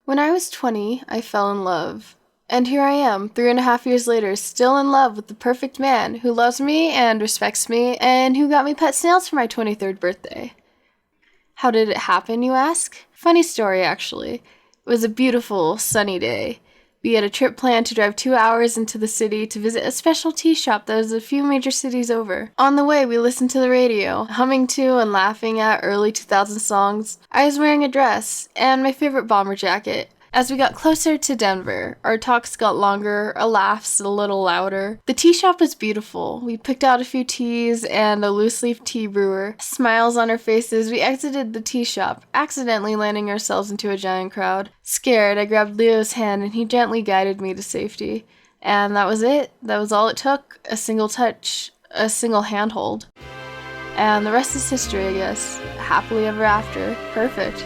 When I was 20, I fell in love. And here I am, 3.5 years later, still in love with the perfect man who loves me and respects me and who got me pet snails for my 23rd birthday. How did it happen, you ask? Funny story, actually. It was a beautiful, sunny day. We had a trip planned to drive 2 hours into the city to visit a special tea shop that was a few major cities over. On the way, we listened to the radio, humming to and laughing at early 2000 songs. I was wearing a dress and my favorite bomber jacket. As we got closer to Denver, our talks got longer, our laughs a little louder. The tea shop was beautiful. We picked out a few teas and a loose-leaf tea brewer. Smiles on our faces, we exited the tea shop, accidentally landing ourselves into a giant crowd. Scared, I grabbed Leo's hand and he gently guided me to safety. And that was it. That was all it took. A single touch, a single handhold. And the rest is history, I guess. Happily ever after. Perfect.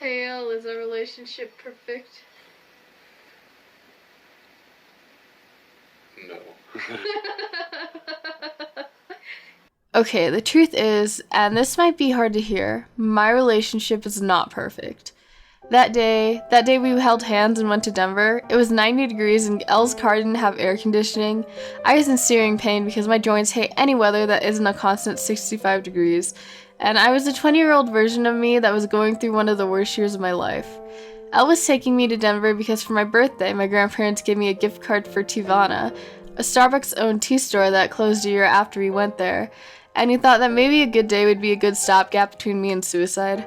Hey, Elle, is our relationship perfect? No. Okay, the truth is, and this might be hard to hear, my relationship is not perfect. That day we held hands and went to Denver, it was 90 degrees and Elle's car didn't have air conditioning. I was in searing pain because my joints hate any weather that isn't a constant 65 degrees. And I was a 20-year-old version of me that was going through one of the worst years of my life. Elle was taking me to Denver because for my birthday, my grandparents gave me a gift card for Tivana, a Starbucks-owned tea store that closed a year after we went there, and he thought that maybe a good day would be a good stopgap between me and suicide.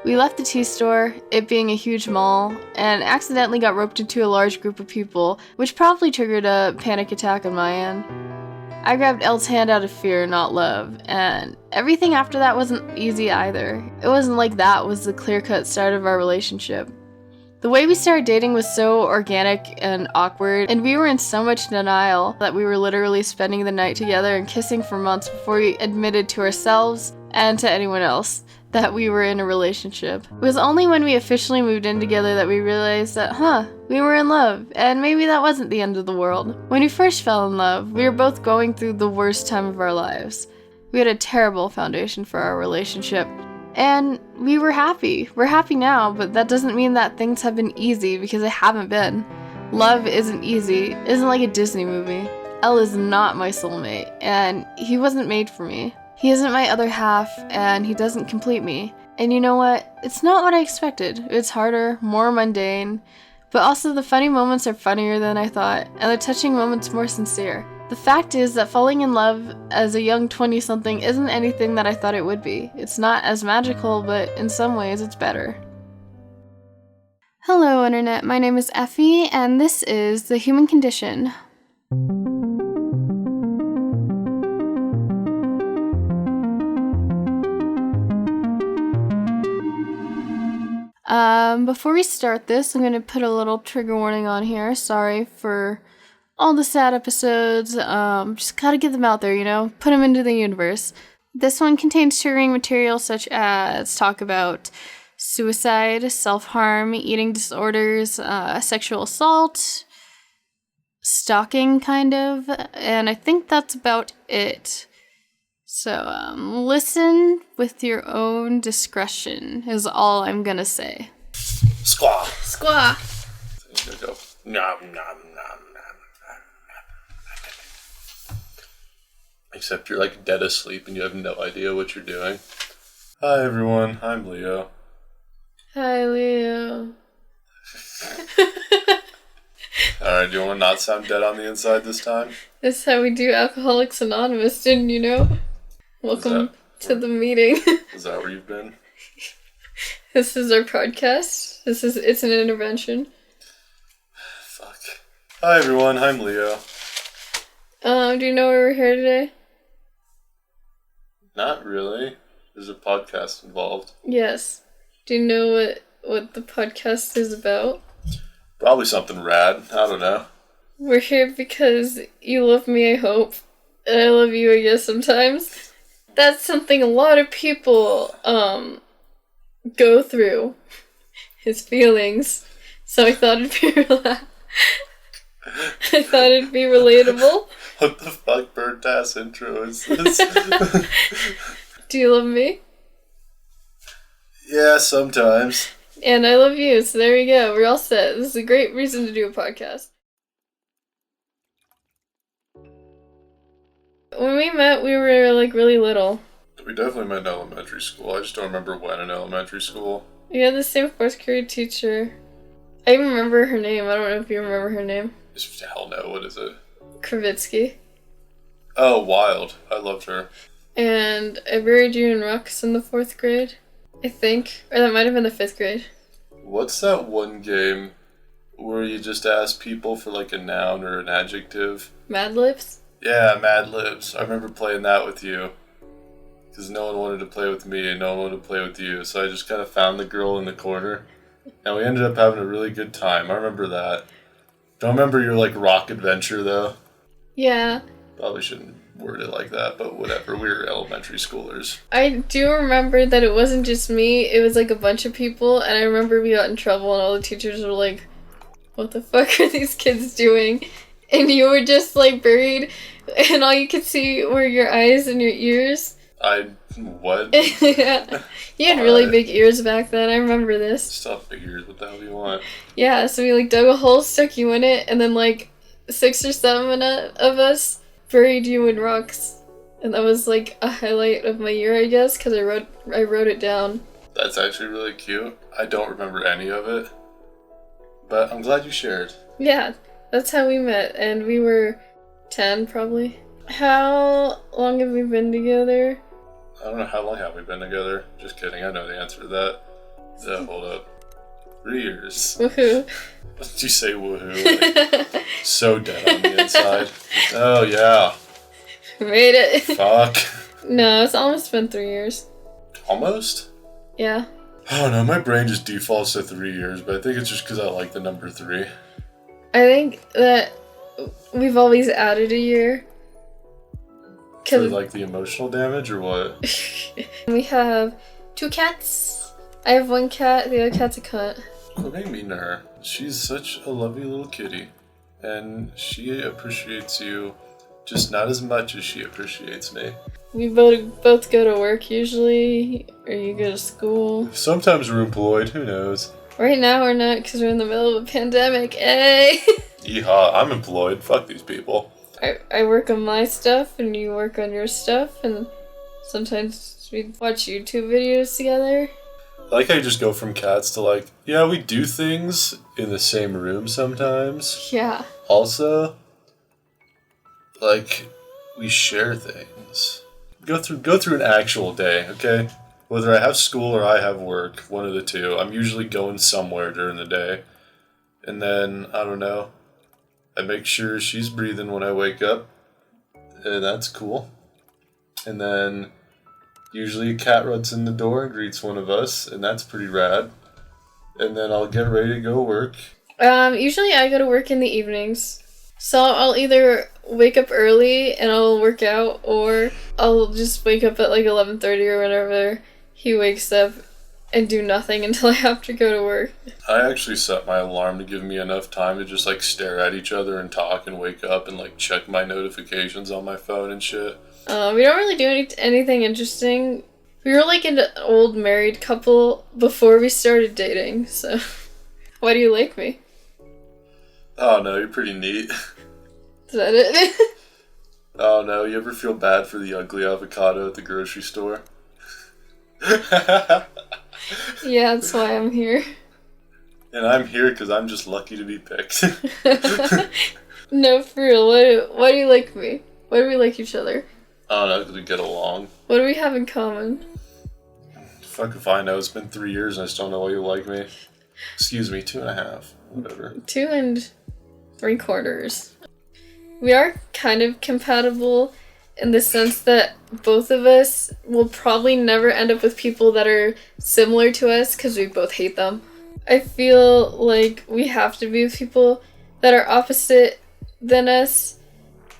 We left the tea store, it being a huge mall, and accidentally got roped into a large group of people, which probably triggered a panic attack on my end. I grabbed Elle's hand out of fear, not love, and everything after that wasn't easy either. It wasn't like that was the clear-cut start of our relationship. The way we started dating was so organic and awkward, and we were in so much denial that we were literally spending the night together and kissing for months before we admitted to ourselves and to anyone else that we were in a relationship. It was only when we officially moved in together that we realized that, we were in love, and maybe that wasn't the end of the world. When we first fell in love, we were both going through the worst time of our lives. We had a terrible foundation for our relationship, and we were happy. We're happy now, but that doesn't mean that things have been easy, because they haven't been. Love isn't easy. It isn't like a Disney movie. Elle is not my soulmate, and he wasn't made for me. He isn't my other half, and he doesn't complete me. And you know what? It's not what I expected. It's harder, more mundane, but also the funny moments are funnier than I thought, and the touching moments more sincere. The fact is that falling in love as a young 20-something isn't anything that I thought it would be. It's not as magical, but in some ways it's better. Hello, Internet. My name is Ephie, and this is The Human Condition. Before we start this, I'm going to put a little trigger warning on here. Sorry for all the sad episodes. Just gotta get them out there, put them into the universe. This one contains triggering material such as talk about suicide, self-harm, eating disorders, sexual assault, stalking, kind of, and I think that's about it. So, listen with your own discretion is all I'm gonna say. Squaw. Squaw. So you're gonna go nom nom nom nom. Except you're like dead asleep and you have no idea what you're doing. Hi everyone, I'm Leo. Hi Leo. Alright, do you want to not sound dead on the inside this time? This is how we do Alcoholics Anonymous, didn't you know? Welcome to the meeting. Is that where you've been? This is our podcast. It's an intervention. Fuck. Hi everyone, I'm Leo. Do you know why we're here today? Not really. There's a podcast involved. Yes. Do you know what the podcast is about? Probably something rad. I don't know. We're here because you love me, I hope. And I love you, I guess, sometimes. That's something a lot of people, go through. His feelings. So I thought it'd be relatable. What the fuck bird-ass intro is this? Do you love me? Yeah, sometimes. And I love you, so there we go. We're all set. This is a great reason to do a podcast. When we met, we were, like, really little. We definitely met in elementary school. I just don't remember when in elementary school. We had the same fourth grade teacher. I even remember her name. I don't know if you remember her name. Hell no, what is it? Kravitsky. Oh, Wild. I loved her. And I buried you in rocks in the fourth grade, I think. Or that might have been the fifth grade. What's that one game where you just ask people for like a noun or an adjective? Mad Libs? Yeah, Mad Libs. I remember playing that with you. Because no one wanted to play with me and no one wanted to play with you. So I just kind of found the girl in the corner. And we ended up having a really good time. I remember that. Don't remember your like rock adventure though. Yeah. Probably shouldn't word it like that, but whatever. We were elementary schoolers. I do remember that it wasn't just me, it was like a bunch of people, and I remember we got in trouble and all the teachers were like, what the fuck are these kids doing? And you were just like buried, and all you could see were your eyes and your ears. What? Yeah. You had really big ears back then, I remember this. Stop big ears, what the hell do you want? Yeah, so we like dug a hole, stuck you in it, and then like 6 or 7 of us buried you in rocks. And that was like a highlight of my year, I guess, because I wrote it down. That's actually really cute. I don't remember any of it, but I'm glad you shared. Yeah, that's how we met, and we were 10 probably. How long have we been together? I don't know, how long have we been together? Just kidding, I know the answer to that. Hold up. 3 years. Woohoo. What did you say, woohoo? Like, so dead on the inside. Oh, yeah. Made it. Fuck. No, it's almost been 3 years. Almost? Yeah. Oh no, my brain just defaults to 3 years, but I think it's just because I like the number 3. I think that we've always added a year. For like the emotional damage or what? We have 2 cats. I have 1 cat, the other cat's a cunt. Quit being mean to her. She's such a lovely little kitty. And she appreciates you just not as much as she appreciates me. We both go to work usually, or you go to school. Sometimes we're employed, who knows? Right now we're not because we're in the middle of a pandemic, eh? Yeehaw, I'm employed. Fuck these people. I work on my stuff and you work on your stuff, and sometimes we watch YouTube videos together. I like how you just go from cats to like, yeah, we do things in the same room sometimes. Yeah. Also, like, we share things. Go through an actual day, okay? Whether I have school or I have work, one of the two. I'm usually going somewhere during the day. And then, I don't know, I make sure she's breathing when I wake up. And that's cool. And then usually a cat runs in the door and greets one of us, and that's pretty rad. And then I'll get ready to go work. Usually I go to work in the evenings. So I'll either wake up early and I'll work out, or I'll just wake up at like 11:30 or whenever he wakes up and do nothing until I have to go to work. I actually set my alarm to give me enough time to just like stare at each other and talk and wake up and like check my notifications on my phone and shit. We don't really do anything interesting. We were like an old married couple before we started dating, so why do you like me? Oh no, you're pretty neat. Is that it? Oh no, you ever feel bad for the ugly avocado at the grocery store? Yeah, that's why I'm here. And I'm here because I'm just lucky to be picked. No, for real, why do you like me? Why do we like each other? I don't know, because we get along. What do we have in common? Fuck if I know, it's been 3 years and I still know why you like me. Excuse me, 2.5. Whatever. 2 3/4. We are kind of compatible in the sense that both of us will probably never end up with people that are similar to us because we both hate them. I feel like we have to be with people that are opposite than us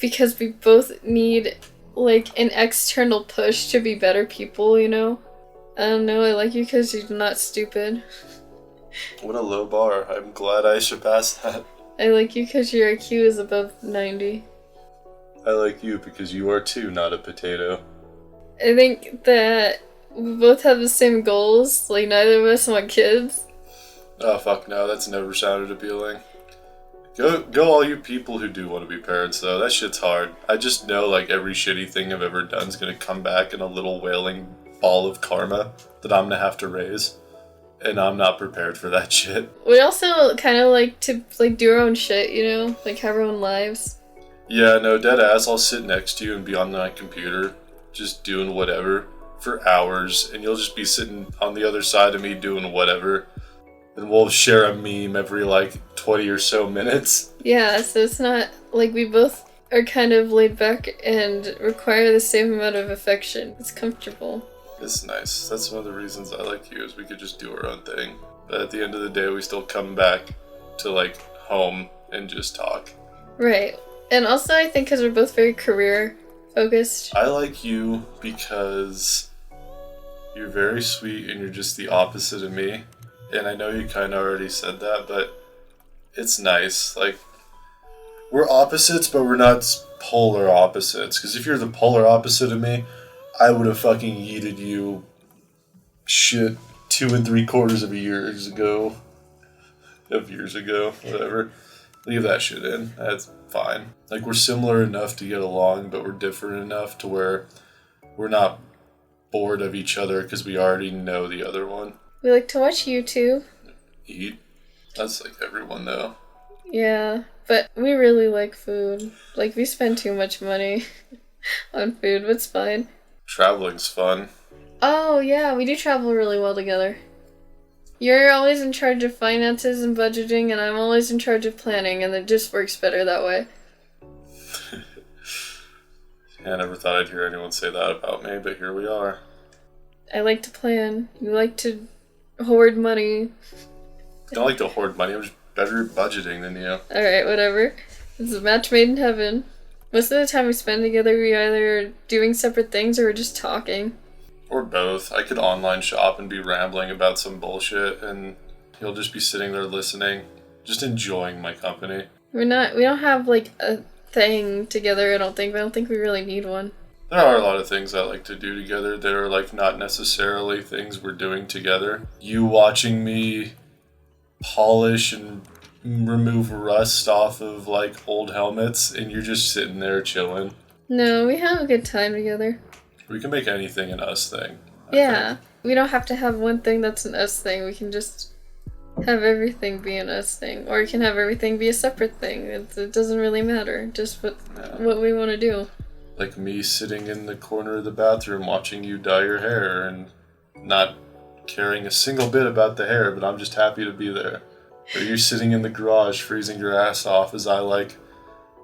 because we both need like an external push to be better people, you know? I don't know, I like you because you're not stupid. What a low bar. I'm glad I surpassed that. I like you because your IQ is above 90. I like you because you are too not a potato. I think that we both have the same goals. Like, neither of us want kids. Oh, fuck no, that's never sounded appealing. Go all you people who do want to be parents, though. That shit's hard. I just know, like, every shitty thing I've ever done is going to come back in a little wailing ball of karma that I'm going to have to raise. And I'm not prepared for that shit. We also kind of like to, like, do our own shit, you know? Like, have our own lives. Yeah, no, dead ass, I'll sit next to you and be on my computer, just doing whatever, for hours, and you'll just be sitting on the other side of me doing whatever. And we'll share a meme every, like, 20 or so minutes. Yeah, so it's not like we both are kind of laid back and require the same amount of affection. It's comfortable. It's nice. That's one of the reasons I like you, is we could just do our own thing. But at the end of the day, we still come back to, like, home and just talk. Right. And also, I think because we're both very career-focused. I like you because you're very sweet and you're just the opposite of me. And I know you kind of already said that, but it's nice. Like, we're opposites, but we're not polar opposites. Because if you're the polar opposite of me, I would have fucking yeeted you shit 2 3/4 years ago. Whatever. Leave that shit in. That's fine. Like, we're similar enough to get along, but we're different enough to where we're not bored of each other because we already know the other one. We like to watch YouTube. Eat. That's like everyone, though. Yeah, but we really like food. Like, we spend too much money on food, but it's fine. Traveling's fun. Oh, yeah, we do travel really well together. You're always in charge of finances and budgeting, and I'm always in charge of planning, and it just works better that way. Yeah, I never thought I'd hear anyone say that about me, but here we are. I like to plan. You like to hoard money. I don't like to hoard money. I'm just better at budgeting than you. Alright, whatever. It's a match made in heaven. Most of the time we spend together, we either doing separate things or we're just talking. Or both. I could online shop and be rambling about some bullshit, and you'll just be sitting there listening, just enjoying my company. We don't have, like, a thing together, I don't think. I don't think we really need one. There are a lot of things I like to do together that are, like, not necessarily things we're doing together. You watching me polish and remove rust off of, like, old helmets, and you're just sitting there chilling. No, we have a good time together. We can make anything an us thing. Yeah. We don't have to have one thing that's an us thing. We can just have everything be an us thing. Or you can have everything be a separate thing. It doesn't really matter. Just what we want to do. Like me sitting in the corner of the bathroom watching you dye your hair and not caring a single bit about the hair, but I'm just happy to be there. Or you sitting in the garage freezing your ass off as I, like,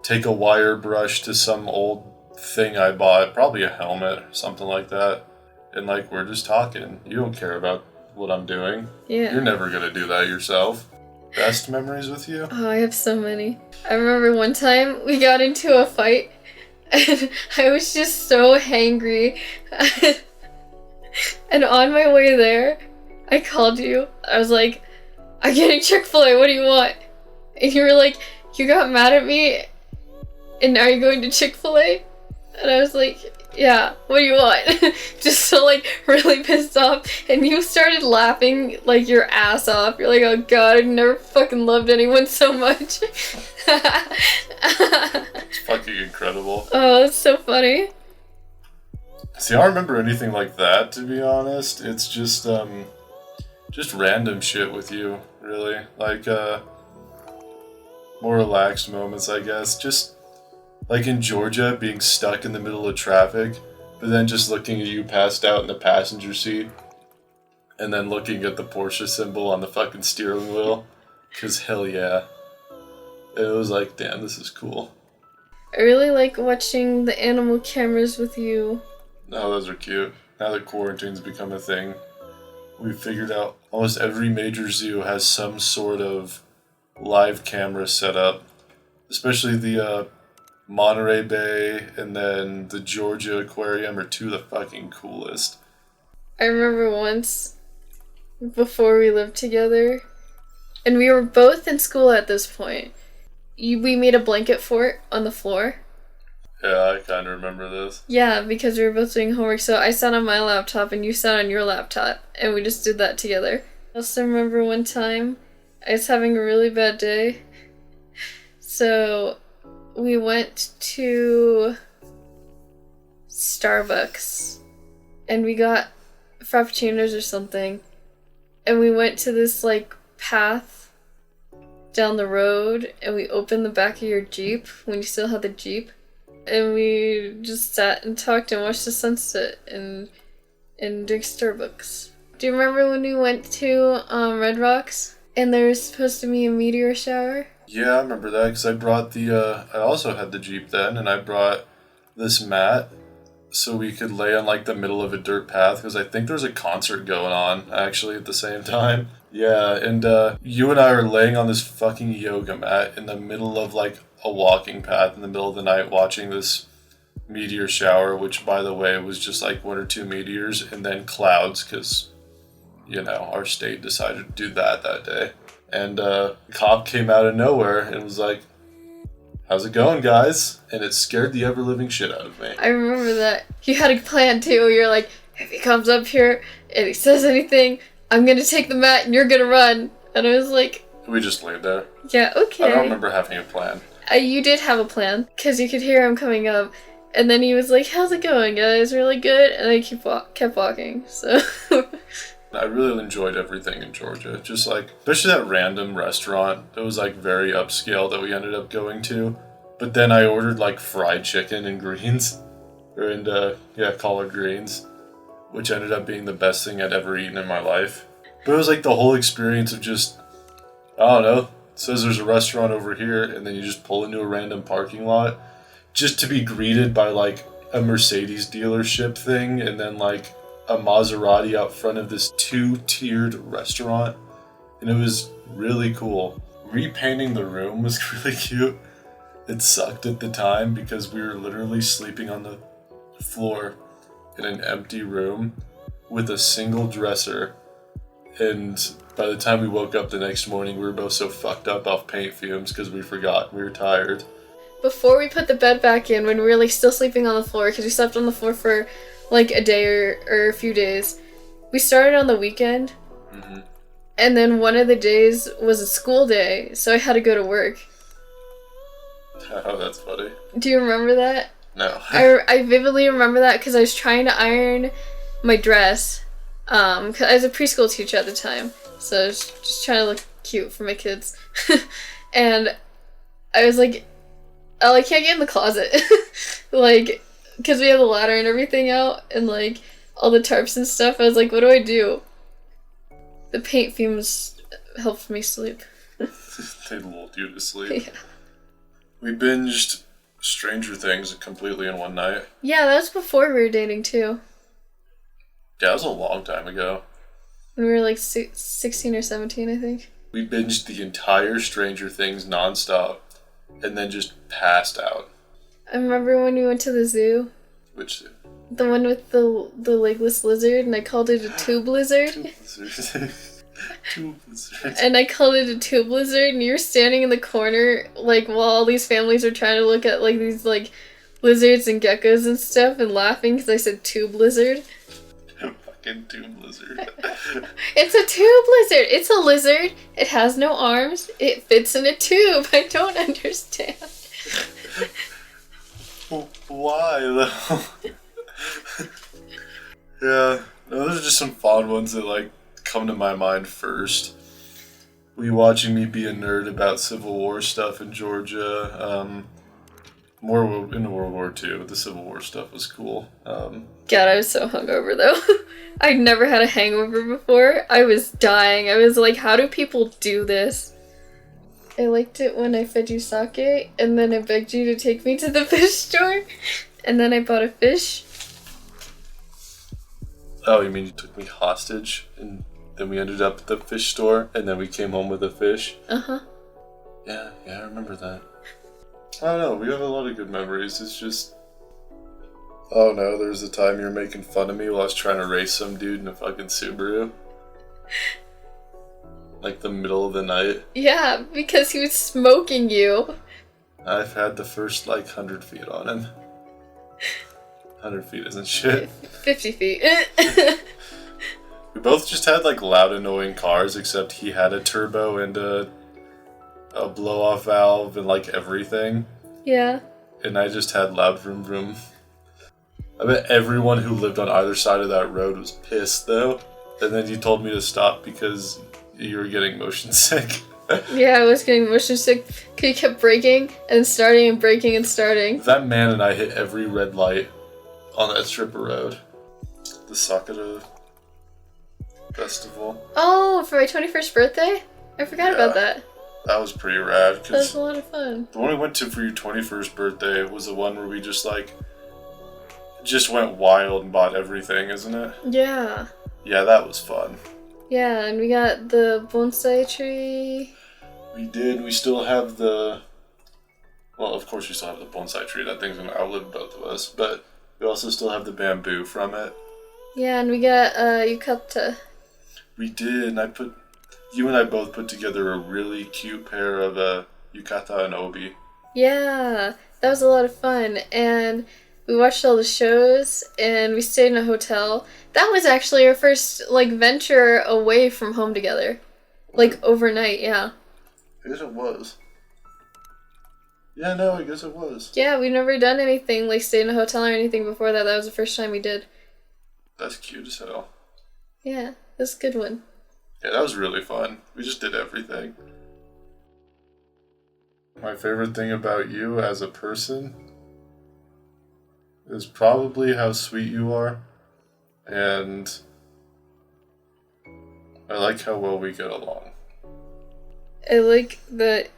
take a wire brush to some old thing I bought, probably a helmet or something like that, and, like, we're just talking. You don't care about what I'm doing. Yeah. You're never gonna do that yourself. Best memories with you? Oh, I have so many. I remember one time we got into a fight and I was just so hangry. And on my way there, I called you. I was like, I'm getting Chick-fil-A, what do you want? And you were like, you got mad at me and now you're going to Chick-fil-A? And I was like, yeah, what do you want? Just so, like, really pissed off. And you started laughing, like, your ass off. You're like, oh god, I've never fucking loved anyone so much. It's fucking incredible. Oh, that's so funny. See, I don't remember anything like that, to be honest. It's just random shit with you, really. Like, more relaxed moments, I guess. Just, like in Georgia, being stuck in the middle of traffic, but then just looking at you passed out in the passenger seat, and then looking at the Porsche symbol on the fucking steering wheel, because hell yeah. It was like, damn, this is cool. I really like watching the animal cameras with you. Oh, those are cute. Now that quarantine's become a thing, we've figured out almost every major zoo has some sort of live camera set up, especially the Monterey Bay and then the Georgia Aquarium are two of the fucking coolest. I remember once, before we lived together, and we were both in school at this point, we made a blanket fort on the floor. Yeah, I kind of remember this. Yeah, because we were both doing homework, so I sat on my laptop and you sat on your laptop, and we just did that together. I also remember one time I was having a really bad day, so we went to Starbucks, and we got frappuccinos or something, and we went to this, like, path down the road, and we opened the back of your Jeep when you still had the Jeep. And we just sat and talked and watched the sunset and drank Starbucks. Do you remember when we went to Red Rocks and there was supposed to be a meteor shower? Yeah, I remember that because I brought I also had the Jeep then, and I brought this mat so we could lay on like the middle of a dirt path because I think there's a concert going on actually at the same time. Yeah, and you and I were laying on this fucking yoga mat in the middle of like a walking path in the middle of the night watching this meteor shower, which by the way was just like 1 or 2 meteors and then clouds because, you know, our state decided to do that day. And a cop came out of nowhere and was like, "How's it going, guys?" And it scared the ever-living shit out of me. I remember that. You had a plan too. You're like, if he comes up here and he says anything, I'm gonna take the mat and you're gonna run. And I was like... We just laid there. Yeah, okay. I don't remember having a plan. You did have a plan, because you could hear him coming up, and then he was like, "How's it going, guys? Really good?" And I kept walking, so... I really enjoyed everything in Georgia. Just like, especially that random restaurant that was like very upscale that we ended up going to. But then I ordered like fried chicken and greens. Collard greens. Which ended up being the best thing I'd ever eaten in my life. But it was like the whole experience of just, I don't know, it says there's a restaurant over here, and then you just pull into a random parking lot just to be greeted by like a Mercedes dealership thing and then like a Maserati out front of this 2-tiered restaurant. And it was really cool. Repainting the room was really cute. It sucked at the time because we were literally sleeping on the floor in an empty room with a single dresser. And by the time we woke up the next morning, we were both so fucked up off paint fumes because we forgot. We were tired. Before we put the bed back in, when we were like still sleeping on the floor, because we slept on the floor for like a day or a few days, we started on the weekend. Mm-hmm. And then one of the days was a school day, so I had to go to work. Oh, that's funny. Do you remember that? No. I vividly remember that because I was trying to iron my dress. Cause I was a preschool teacher at the time, so I was just trying to look cute for my kids. And I was like, oh, I can't get in the closet. Like, because we had the ladder and everything out, and like all the tarps and stuff. I was like, what do I do? The paint fumes helped me sleep. They lulled you to sleep. Yeah. We binged Stranger Things completely in one night. Yeah, that was before we were dating too. Yeah, that was a long time ago. When we were like 16 or 17, I think. We binged the entire Stranger Things nonstop and then just passed out. I remember when we went to the zoo. Which zoo? The one with the legless lizard, and I called it a tube lizard. Tube lizard. And I called it a tube lizard, and you were standing in the corner, like, while all these families are trying to look at, like, these, like, lizards and geckos and stuff, and laughing because I said tube lizard. Fucking tube lizard. It's a tube lizard. It's a lizard. It has no arms. It fits in a tube. I don't understand. Why, though? Yeah, those are just some fond ones that, like, come to my mind first. Were you watching me be a nerd about Civil War stuff in Georgia? More in World War II, the Civil War stuff was cool. God, I was so hungover, though. I'd never had a hangover before. I was dying. I was like, how do people do this? I liked it when I fed you sake, and then I begged you to take me to the fish store, and then I bought a fish. Oh, you mean you took me hostage, and then we ended up at the fish store, and then we came home with a fish? Uh-huh. Yeah, I remember that. I don't know, we have a lot of good memories. It's just... Oh no, there was a time you were making fun of me while I was trying to race some dude in a fucking Subaru. Like the middle of the night. Yeah, because he was smoking you. I've had the first, 100 feet on him. 100 feet isn't shit. 50 feet. We both just had like loud, annoying cars, except he had a turbo and a blow-off valve and like everything. Yeah. And I just had loud vroom vroom. I bet everyone who lived on either side of that road was pissed though. And then you told me to stop because you were getting motion sick. Yeah, I was getting motion sick because you kept braking and starting and braking and starting. That man and I hit every red light on that strip of road. The Sakura Festival. Oh, for my 21st birthday? I forgot about that. That was pretty rad. That was a lot of fun. The one we went to for your 21st birthday was the one where we just went wild and bought everything, isn't it? Yeah. Yeah, that was fun. Yeah, and we got the bonsai tree. We did. We still have the... Well, of course we still have the bonsai tree. That thing's going to outlive both of us. But we also still have the bamboo from it. Yeah, and we got yukata. We did, and you and I both put together a really cute pair of yukata and obi. Yeah, that was a lot of fun. And we watched all the shows, and we stayed in a hotel. That was actually our first, venture away from home together. Overnight, yeah. I guess it was. Yeah, no, I guess it was. Yeah, we've never done anything, stayed in a hotel or anything before that. That was the first time we did. That's cute as hell. Yeah, that's a good one. Yeah, that was really fun. We just did everything. My favorite thing about you as a person is probably how sweet you are. And I like how well we get along. I like that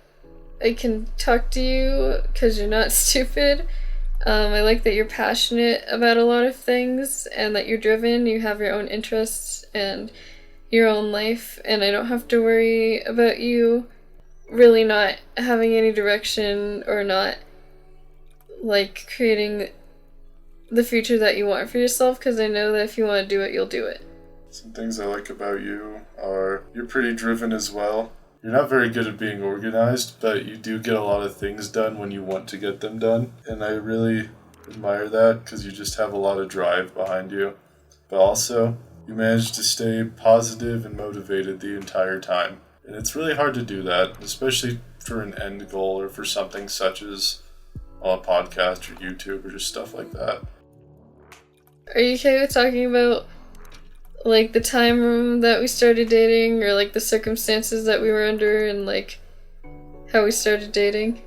I can talk to you because you're not stupid. I like that you're passionate about a lot of things and that you're driven, you have your own interests and your own life, and I don't have to worry about you really not having any direction or not creating the future that you want for yourself, because I know that if you want to do it, you'll do it. Some things I like about you are you're pretty driven as well. You're not very good at being organized, but you do get a lot of things done when you want to get them done. And I really admire that because you just have a lot of drive behind you. But also, you manage to stay positive and motivated the entire time. And it's really hard to do that, especially for an end goal or for something such as a podcast or YouTube or just stuff like that. Are you okay with talking about the time that we started dating, or the circumstances that we were under, and how we started dating?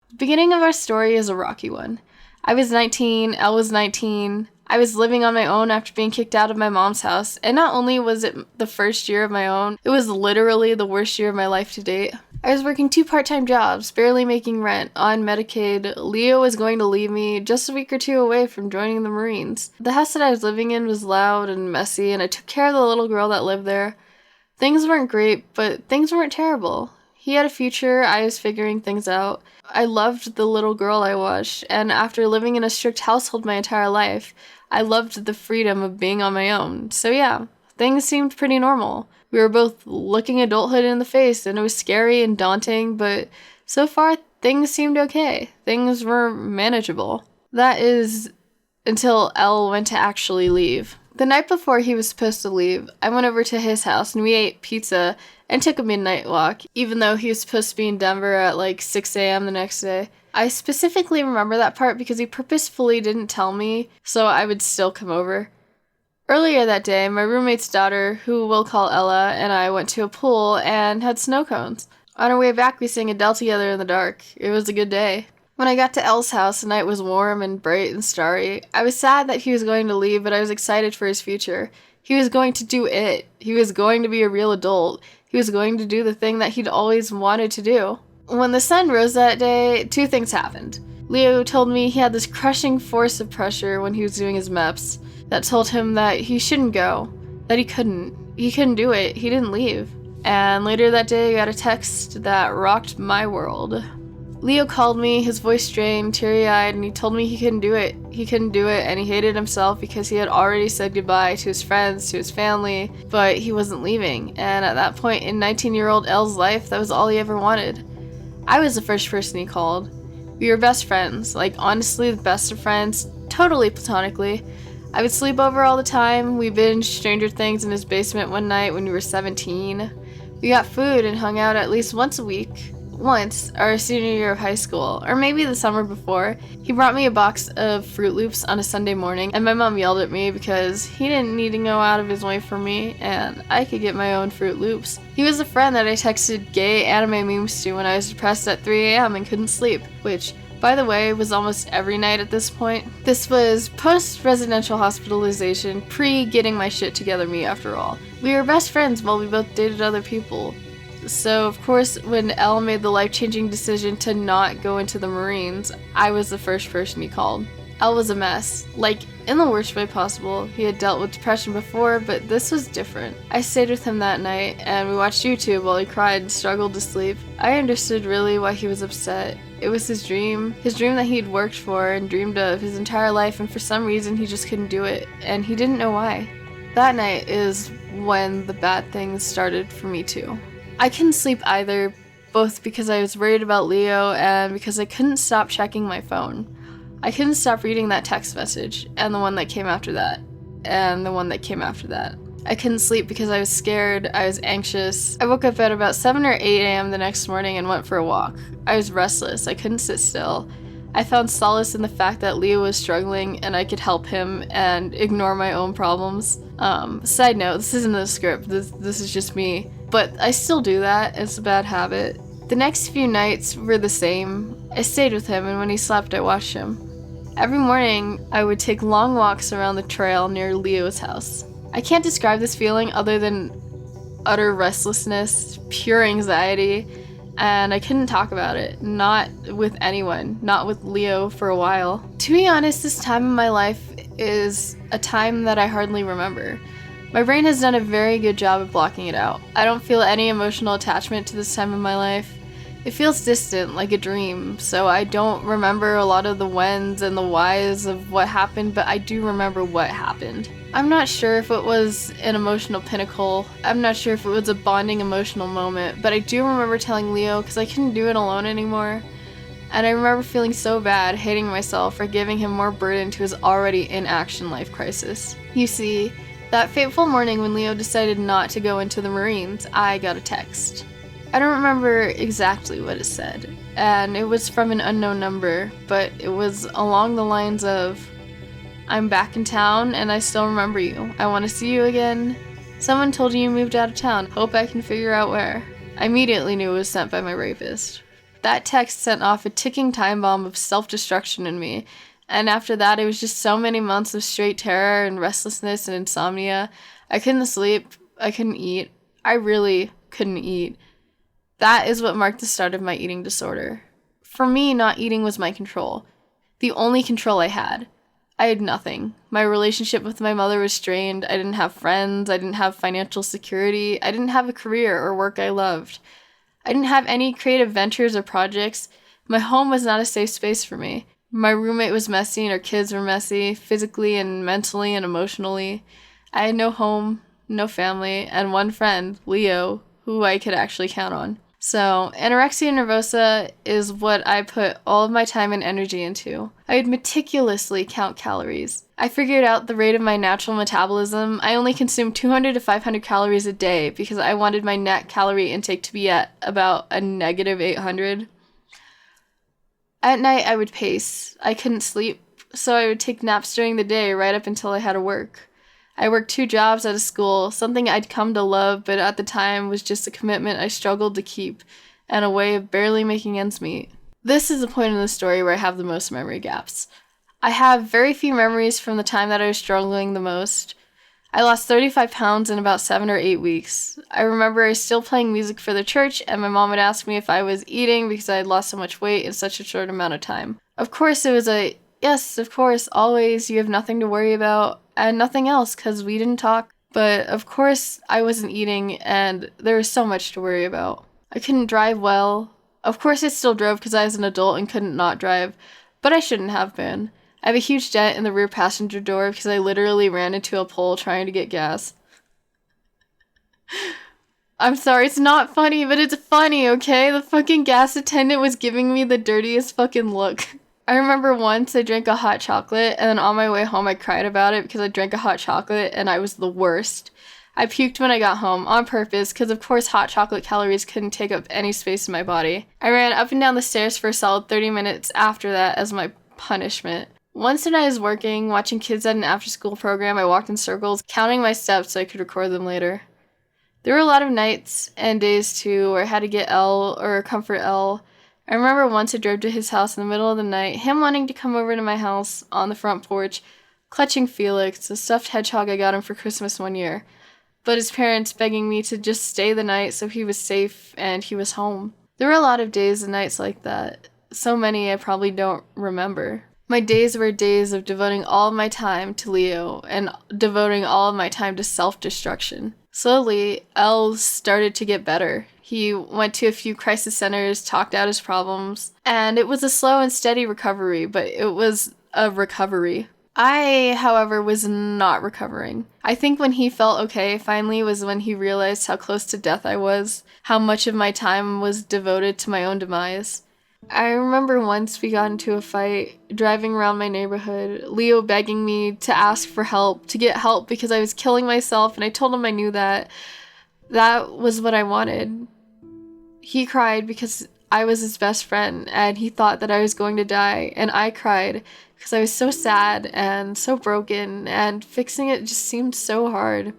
The beginning of our story is a rocky one. I was 19, Elle was 19. I was living on my own after being kicked out of my mom's house, and not only was it the first year of my own, it was literally the worst year of my life to date. I was working 2 part-time jobs, barely making rent, on Medicaid. Leo was going to leave me just a week or 2 away from joining the Marines. The house that I was living in was loud and messy, and I took care of the little girl that lived there. Things weren't great, but things weren't terrible. He had a future, I was figuring things out. I loved the little girl I watched, and after living in a strict household my entire life, I loved the freedom of being on my own. So yeah, things seemed pretty normal. We were both looking adulthood in the face, and it was scary and daunting, but so far, things seemed okay. Things were manageable. That is, until Elle went to actually leave. The night before he was supposed to leave, I went over to his house, and we ate pizza and took a midnight walk, even though he was supposed to be in Denver at 6 a.m. the next day. I specifically remember that part because he purposefully didn't tell me, so I would still come over. Earlier that day, my roommate's daughter, who we'll call Ella, and I went to a pool and had snow cones. On our way back, we sang Adele together in the dark. It was a good day. When I got to Elle's house, the night was warm and bright and starry. I was sad that he was going to leave, but I was excited for his future. He was going to do it. He was going to be a real adult. He was going to do the thing that he'd always wanted to do. When the sun rose that day, 2 things happened. Leo told me he had this crushing force of pressure when he was doing his MEPS that told him that he shouldn't go, that he couldn't do it, he didn't leave. And later that day, I got a text that rocked my world. Leo called me, his voice strained, teary-eyed, and he told me he couldn't do it. He couldn't do it, and he hated himself because he had already said goodbye to his friends, to his family, but he wasn't leaving. And at that point in 19-year-old Elle's life, that was all he ever wanted. I was the first person he called. We were best friends, like honestly the best of friends, totally platonically. I would sleep over all the time. We binged Stranger Things in his basement one night when we were 17. We got food and hung out at least once a week. Once, our senior year of high school, or maybe the summer before, he brought me a box of Fruit Loops on a Sunday morning, and my mom yelled at me because he didn't need to go out of his way for me, and I could get my own Fruit Loops. He was a friend that I texted gay anime memes to when I was depressed at 3 a.m. and couldn't sleep, which, by the way, was almost every night at this point. This was post-residential hospitalization, pre-getting my shit together me after all. We were best friends while we both dated other people. So, of course, when Elle made the life-changing decision to not go into the Marines, I was the first person he called. Elle was a mess. Like, in the worst way possible. He had dealt with depression before, but this was different. I stayed with him that night, and we watched YouTube while he cried and struggled to sleep. I understood really why he was upset. It was his dream that he'd worked for and dreamed of his entire life, and for some reason he just couldn't do it, and he didn't know why. That night is when the bad things started for me too. I couldn't sleep either, both because I was worried about Leo and because I couldn't stop checking my phone. I couldn't stop reading that text message, and the one that came after that, and the one that came after that. I couldn't sleep because I was scared, I was anxious. I woke up at about 7 or 8 a.m. the next morning and went for a walk. I was restless, I couldn't sit still. I found solace in the fact that Leo was struggling and I could help him and ignore my own problems. Side note, this isn't a script, this is just me. But I still do that, it's a bad habit. The next few nights were the same. I stayed with him, and when he slept, I watched him. Every morning, I would take long walks around the trail near Leo's house. I can't describe this feeling other than utter restlessness, pure anxiety, and I couldn't talk about it. Not with anyone, not with Leo for a while. To be honest, this time in my life is a time that I hardly remember. My brain has done a very good job of blocking it out. I don't feel any emotional attachment to this time in my life. It feels distant, like a dream, so I don't remember a lot of the whens and the whys of what happened, but I do remember what happened. I'm not sure if it was an emotional pinnacle. I'm not sure if it was a bonding emotional moment, but I do remember telling Leo because I couldn't do it alone anymore. And I remember feeling so bad, hating myself for giving him more burden to his already in-action life crisis. You see, that fateful morning when Leo decided not to go into the Marines, I got a text. I don't remember exactly what it said, and it was from an unknown number, but it was along the lines of, "I'm back in town and I still remember you. I want to see you again. Someone told you moved out of town. Hope I can figure out where." I immediately knew it was sent by my rapist. That text sent off a ticking time bomb of self-destruction in me. And after that, it was just so many months of straight terror and restlessness and insomnia. I couldn't sleep. I couldn't eat. I really couldn't eat. That is what marked the start of my eating disorder. For me, not eating was my control. The only control I had. I had nothing. My relationship with my mother was strained. I didn't have friends. I didn't have financial security. I didn't have a career or work I loved. I didn't have any creative ventures or projects. My home was not a safe space for me. My roommate was messy and our kids were messy, physically and mentally and emotionally. I had no home, no family, and one friend, Leo, who I could actually count on. So, anorexia nervosa is what I put all of my time and energy into. I would meticulously count calories. I figured out the rate of my natural metabolism. I only consumed 200 to 500 calories a day because I wanted my net calorie intake to be at about a negative 800. At night, I would pace. I couldn't sleep, so I would take naps during the day right up until I had to work. I worked 2 jobs at a school, something I'd come to love, but at the time was just a commitment I struggled to keep, and a way of barely making ends meet. This is the point in the story where I have the most memory gaps. I have very few memories from the time that I was struggling the most. I lost 35 pounds in about 7 or 8 weeks. I remember I was still playing music for the church, and my mom would ask me if I was eating because I had lost so much weight in such a short amount of time. Of course, it was a, "Yes, of course, always, you have nothing to worry about," and nothing else because we didn't talk. But of course, I wasn't eating, and there was so much to worry about. I couldn't drive well. Of course I still drove because I was an adult and couldn't not drive, but I shouldn't have been. I have a huge dent in the rear passenger door because I literally ran into a pole trying to get gas. I'm sorry, it's not funny, but it's funny, okay? The fucking gas attendant was giving me the dirtiest fucking look. I remember once I drank a hot chocolate, and then on my way home I cried about it because I drank a hot chocolate and I was the worst. I puked when I got home, on purpose, because of course hot chocolate calories couldn't take up any space in my body. I ran up and down the stairs for a solid 30 minutes after that as my punishment. Once when I was working, watching kids at an after-school program, I walked in circles, counting my steps so I could record them later. There were a lot of nights and days too where I had to get L or comfort L. I remember once I drove to his house in the middle of the night, him wanting to come over to my house on the front porch, clutching Felix, a stuffed hedgehog I got him for Christmas one year, but his parents begging me to just stay the night so he was safe and he was home. There were a lot of days and nights like that, so many I probably don't remember. My days were days of devoting all of my time to Leo and devoting all of my time to self-destruction. Slowly, L started to get better. He went to a few crisis centers, talked out his problems, and it was a slow and steady recovery, but it was a recovery. I, however, was not recovering. I think when he felt okay finally was when he realized how close to death I was, how much of my time was devoted to my own demise. I remember once we got into a fight, driving around my neighborhood, Leo begging me to ask for help, to get help because I was killing myself, and I told him I knew that. That was what I wanted. He cried because I was his best friend, and he thought that I was going to die, and I cried because I was so sad and so broken, and fixing it just seemed so hard.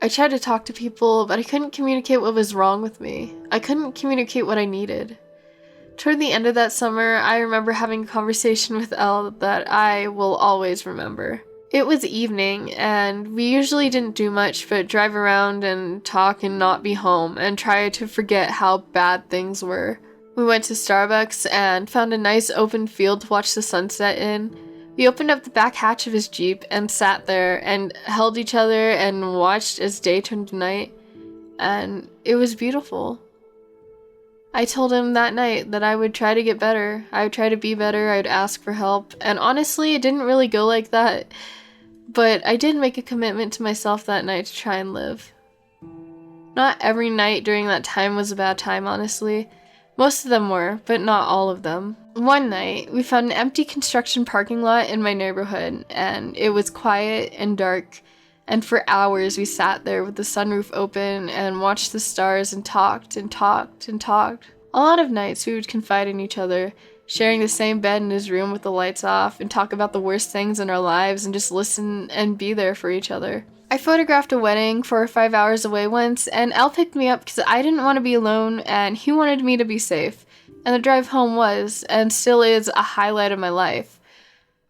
I tried to talk to people, but I couldn't communicate what was wrong with me. I couldn't communicate what I needed. Toward the end of that summer, I remember having a conversation with Elle that I will always remember. It was evening, and we usually didn't do much but drive around and talk and not be home, and try to forget how bad things were. We went to Starbucks and found a nice open field to watch the sunset in. We opened up the back hatch of his Jeep and sat there and held each other and watched as day turned to night, and it was beautiful. I told him that night that I would try to get better. I would try to be better. I would ask for help. And honestly, it didn't really go like that. But I did make a commitment to myself that night to try and live. Not every night during that time was a bad time, honestly. Most of them were, but not all of them. One night, we found an empty construction parking lot in my neighborhood, and it was quiet and dark. And for hours we sat there with the sunroof open and watched the stars and talked and talked and talked. A lot of nights we would confide in each other, sharing the same bed in his room with the lights off, and talk about the worst things in our lives and just listen and be there for each other. I photographed a wedding 4 or 5 hours away once, and Al picked me up because I didn't want to be alone and he wanted me to be safe. And the drive home was, and still is, a highlight of my life.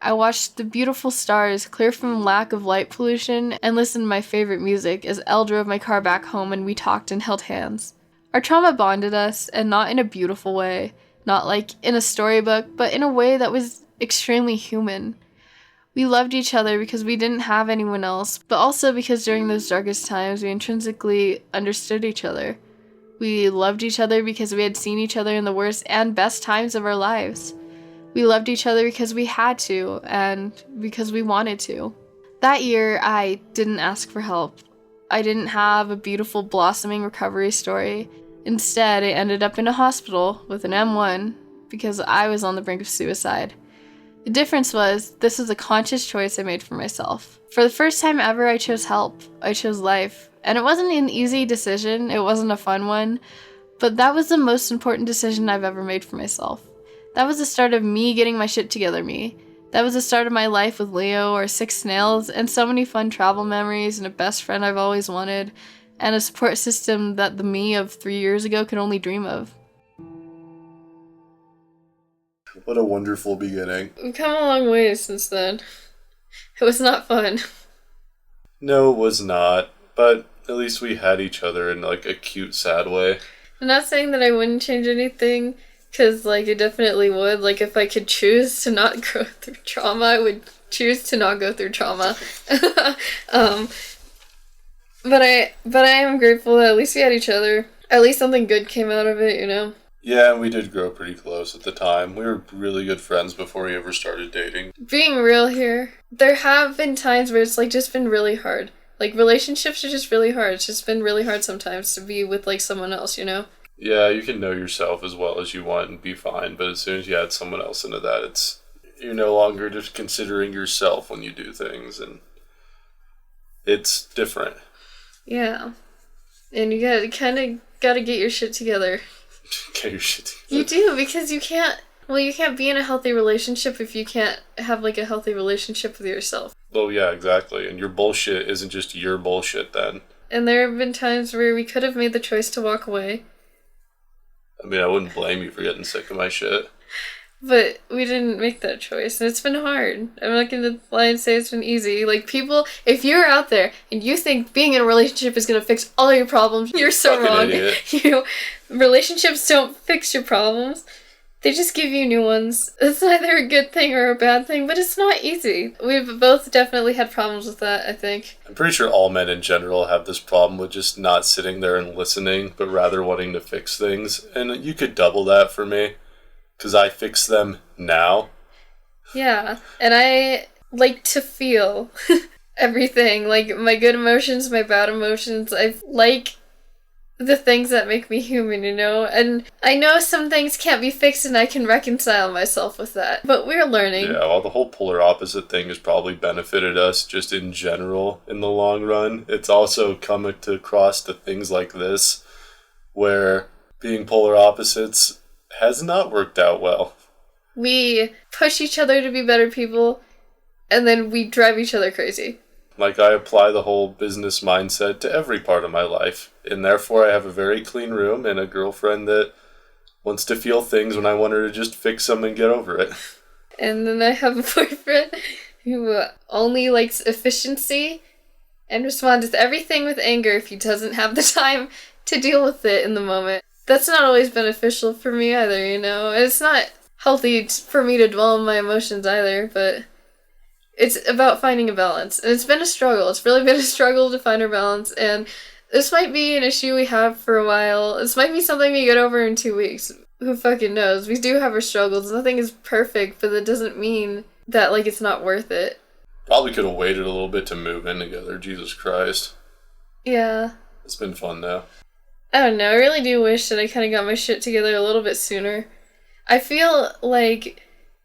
I watched the beautiful stars clear from lack of light pollution and listened to my favorite music as Elle drove my car back home and we talked and held hands. Our trauma bonded us, and not in a beautiful way, not like in a storybook, but in a way that was extremely human. We loved each other because we didn't have anyone else, but also because during those darkest times we intrinsically understood each other. We loved each other because we had seen each other in the worst and best times of our lives. We loved each other because we had to, and because we wanted to. That year, I didn't ask for help. I didn't have a beautiful blossoming recovery story. Instead, I ended up in a hospital with an M1 because I was on the brink of suicide. The difference was, this was a conscious choice I made for myself. For the first time ever, I chose help. I chose life. And it wasn't an easy decision, it wasn't a fun one, but that was the most important decision I've ever made for myself. That was the start of me getting my shit together, me. That was the start of my life with Leo, or 6 snails, and so many fun travel memories, and a best friend I've always wanted, and a support system that the me of 3 years ago could only dream of. What a wonderful beginning. We've come a long way since then. It was not fun. No, it was not, but at least we had each other in like a cute, sad way. I'm not saying that I wouldn't change anything, because, like, I definitely would. Like, if I could choose to not go through trauma, I would choose to not go through trauma. But I am grateful that at least we had each other. At least something good came out of it, you know? Yeah, and we did grow pretty close at the time. We were really good friends before we ever started dating. Being real here, there have been times where it's like just been really hard. Like relationships are just really hard. It's just been really hard sometimes to be with like someone else, you know? Yeah, you can know yourself as well as you want and be fine, but as soon as you add someone else into that, you're no longer just considering yourself when you do things, and it's different. Yeah. And you gotta get your shit together. Get your shit together. You do, because you can't be in a healthy relationship if you can't have like a healthy relationship with yourself. Well, yeah, exactly. And your bullshit isn't just your bullshit then. And there have been times where we could have made the choice to walk away. I mean, I wouldn't blame you for getting sick of my shit. But we didn't make that choice, and it's been hard. I'm not gonna lie and say it's been easy. Like, people, if you're out there and you think being in a relationship is gonna fix all your problems, you're so wrong. Idiot. Relationships don't fix your problems. They just give you new ones. It's neither a good thing or a bad thing, but it's not easy. We've both definitely had problems with that, I think. I'm pretty sure all men in general have this problem with just not sitting there and listening, but rather wanting to fix things. And you could double that for me, because I fix them now. Yeah, and I like to feel everything. Like, my good emotions, my bad emotions. I like the things that make me human, you know? And I know some things can't be fixed and I can reconcile myself with that. But we're learning. Yeah, well, the whole polar opposite thing has probably benefited us just in general in the long run. It's also come across to things like this, where being polar opposites has not worked out well. We push each other to be better people, and then we drive each other crazy. Like, I apply the whole business mindset to every part of my life, and therefore I have a very clean room and a girlfriend that wants to feel things when I want her to just fix them and get over it. And then I have a boyfriend who only likes efficiency and responds to everything with anger if he doesn't have the time to deal with it in the moment. That's not always beneficial for me either, you know? And it's not healthy for me to dwell on my emotions either, but it's about finding a balance. And it's been a struggle. It's really been a struggle to find our balance, and this might be an issue we have for a while. This might be something we get over in 2 weeks. Who fucking knows? We do have our struggles. Nothing is perfect, but that doesn't mean that, like, it's not worth it. Probably could have waited a little bit to move in together, Jesus Christ. Yeah. It's been fun, though. I don't know, I really do wish that I kind of got my shit together a little bit sooner. I feel like,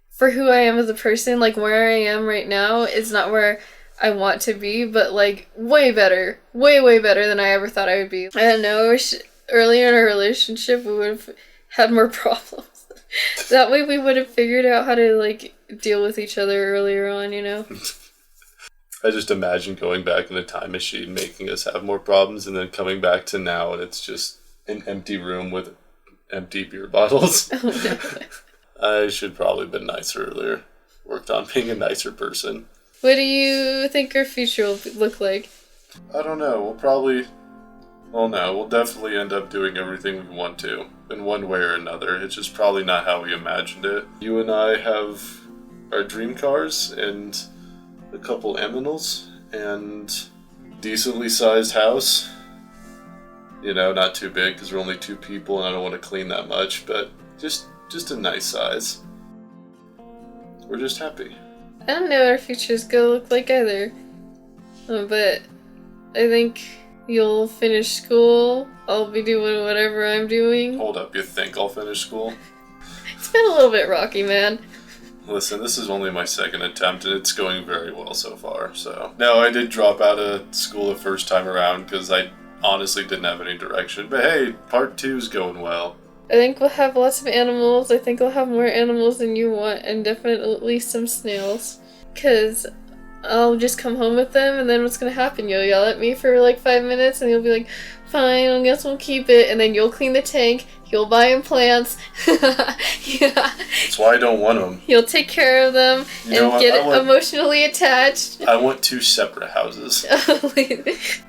for who I am as a person, like, where I am right now is not where I want to be, but, like, way better. Way, way better than I ever thought I would be. I don't know, I wish earlier in our relationship we would have had more problems. That way we would have figured out how to, like, deal with each other earlier on, you know? I just imagine going back in the time machine, making us have more problems, and then coming back to now, and it's just an empty room with empty beer bottles. Oh, no. I should probably have been nicer earlier. Worked on being a nicer person. What do you think our future will look like? I don't know. We'll definitely end up doing everything we want to, in one way or another. It's just probably not how we imagined it. You and I have our dream cars, and a couple aminals, and decently sized house. You know, not too big because we're only 2 people and I don't want to clean that much, but just a nice size. We're just happy. I don't know what our future's gonna look like either. But I think you'll finish school. I'll be doing whatever I'm doing. Hold up, you think I'll finish school? It's been a little bit rocky, man. Listen, this is only my second attempt, and it's going very well so far, so. No, I did drop out of school the first time around, because I honestly didn't have any direction. But hey, part 2's going well. I think we'll have lots of animals. I think we'll have more animals than you want, and definitely some snails. Because I'll just come home with them, and then what's gonna happen? You'll yell at me for like 5 minutes, and you'll be like, fine, I guess we'll keep it, and then you'll clean the tank, you'll buy them plants. Yeah. That's why I don't want them. You'll take care of them and get emotionally attached. I want 2 separate houses.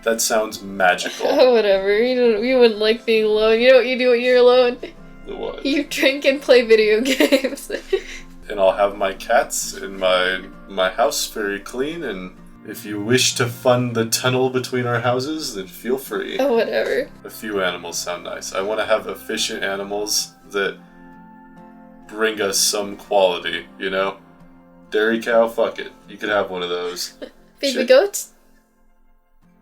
That sounds magical. Oh, whatever. You wouldn't like being alone. You know what you do when you're alone? What? You drink and play video games. And I'll have my cats in my house very clean, and if you wish to fund the tunnel between our houses, then feel free. Oh, whatever. A few animals sound nice. I want to have efficient animals that bring us some quality, you know? Dairy cow, fuck it. You could have one of those. Baby goats?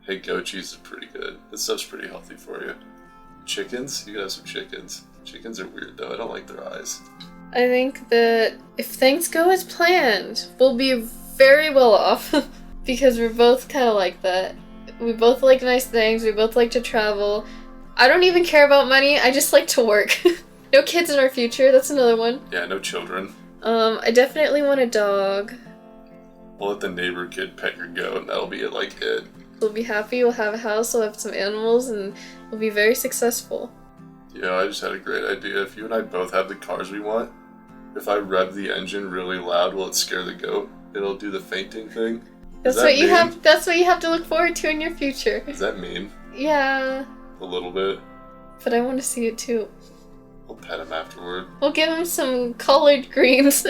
Hey, goat cheese is pretty good. This stuff's pretty healthy for you. Chickens? You could have some chickens. Chickens are weird, though. I don't like their eyes. I think that if things go as planned, we'll be very well off. Because we're both kind of like that. We both like nice things. We both like to travel. I don't even care about money. I just like to work. No kids in our future. That's another one. Yeah, no children. I definitely want a dog. We'll let the neighbor kid pet your goat, and that'll be it. We'll be happy, we'll have a house, we'll have some animals, and we'll be very successful. Yeah, I just had a great idea. If you and I both have the cars we want, if I rev the engine really loud, will it scare the goat? It'll do the fainting thing? That's what you have to look forward to in your future. Does that mean? Yeah. A little bit. But I want to see it too. We'll pet him afterward. We'll give him some collard greens.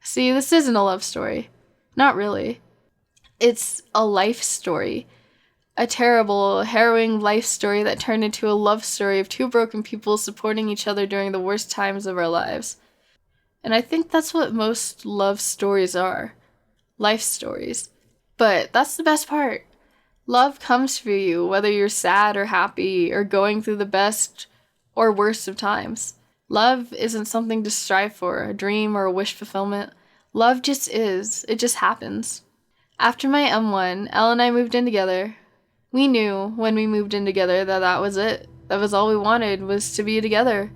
See, this isn't a love story. Not really. It's a life story. A terrible, harrowing life story that turned into a love story of two broken people supporting each other during the worst times of our lives. And I think that's what most love stories are. Life stories. But that's the best part. Love comes for you, whether you're sad or happy or going through the best or worst of times. Love isn't something to strive for, a dream or a wish fulfillment. Love just is. It just happens. After my M1, Elle and I moved in together. We knew when we moved in together that was it. That was all we wanted, was to be together.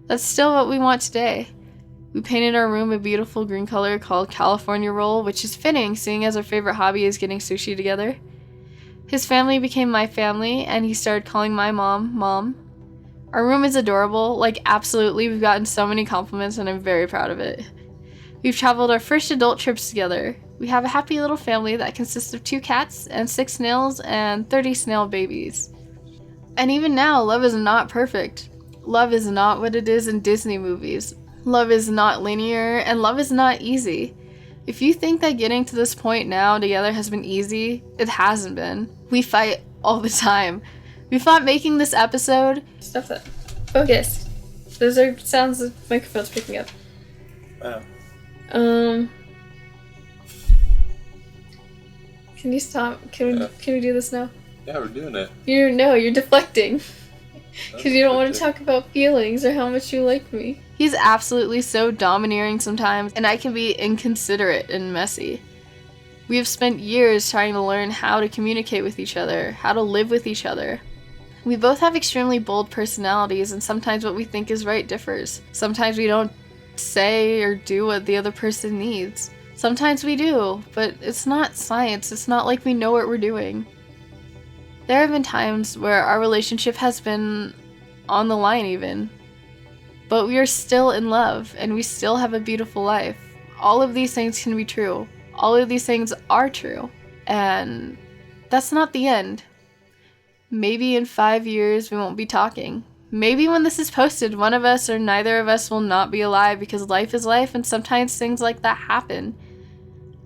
That's still what we want today. We painted our room a beautiful green color called California Roll, which is fitting seeing as our favorite hobby is getting sushi together. His family became my family, and he started calling my mom, Mom. Our room is adorable, absolutely. We've gotten so many compliments and I'm very proud of it. We've traveled our first adult trips together. We have a happy little family that consists of 2 cats and 6 snails and 30 snail babies. And even now, love is not perfect. Love is not what it is in Disney movies. Love is not linear, and love is not easy. If you think that getting to this point now together has been easy, it hasn't been. We fight all the time. We fought making this episode. Stop that. Focus. Those are sounds the microphone's picking up. Wow. Can you stop? Can we do this now? Yeah, we're doing it. You're deflecting. Because you don't want to talk about feelings or how much you like me. He's absolutely so domineering sometimes, and I can be inconsiderate and messy. We have spent years trying to learn how to communicate with each other, how to live with each other. We both have extremely bold personalities, and sometimes what we think is right differs. Sometimes we don't say or do what the other person needs. Sometimes we do, but it's not science. It's not like we know what we're doing. There have been times where our relationship has been on the line even. But we are still in love, and we still have a beautiful life. All of these things can be true. All of these things are true. And that's not the end. Maybe in 5 years we won't be talking. Maybe when this is posted, one of us or neither of us will not be alive because life is life and sometimes things like that happen.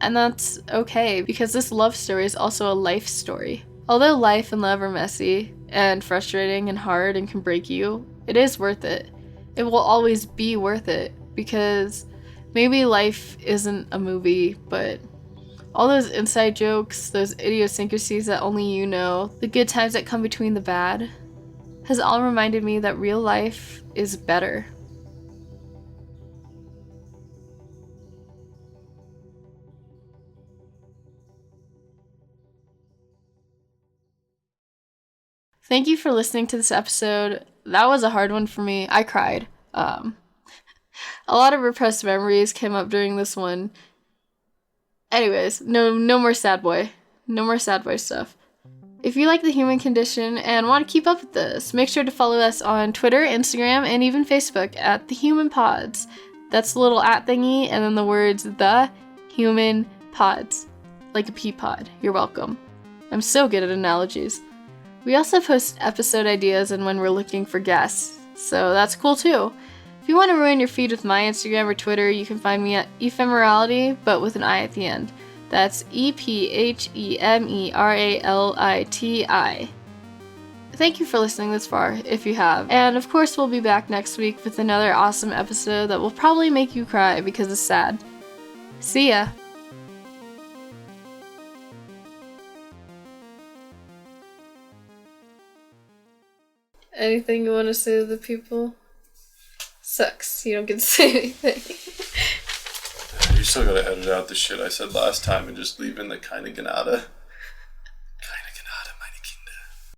And that's okay, because this love story is also a life story. Although life and love are messy and frustrating and hard and can break you, it is worth it. It will always be worth it, because maybe life isn't a movie, but all those inside jokes, those idiosyncrasies that only you know, the good times that come between the bad, has all reminded me that real life is better. Thank you for listening to this episode. That was a hard one for me. I cried. A lot of repressed memories came up during this one. Anyways, no more sad boy. No more sad boy stuff. If you like the human condition and want to keep up with this, make sure to follow us on Twitter, Instagram, and even Facebook at The Human Pods. That's the little @ thingy and then the words The Human Pods. Like a pea pod. You're welcome. I'm so good at analogies. We also post episode ideas and when we're looking for guests, so that's cool too. If you want to ruin your feed with my Instagram or Twitter, you can find me at ephemerality, but with an I at the end. That's EPHEMERALITI. Thank you for listening this far, if you have. And of course, we'll be back next week with another awesome episode that will probably make you cry because it's sad. See ya! Anything you want to say to the people? Sucks. You don't get to say anything. You still gotta edit out the shit I said last time and just leave in the kinda ganada.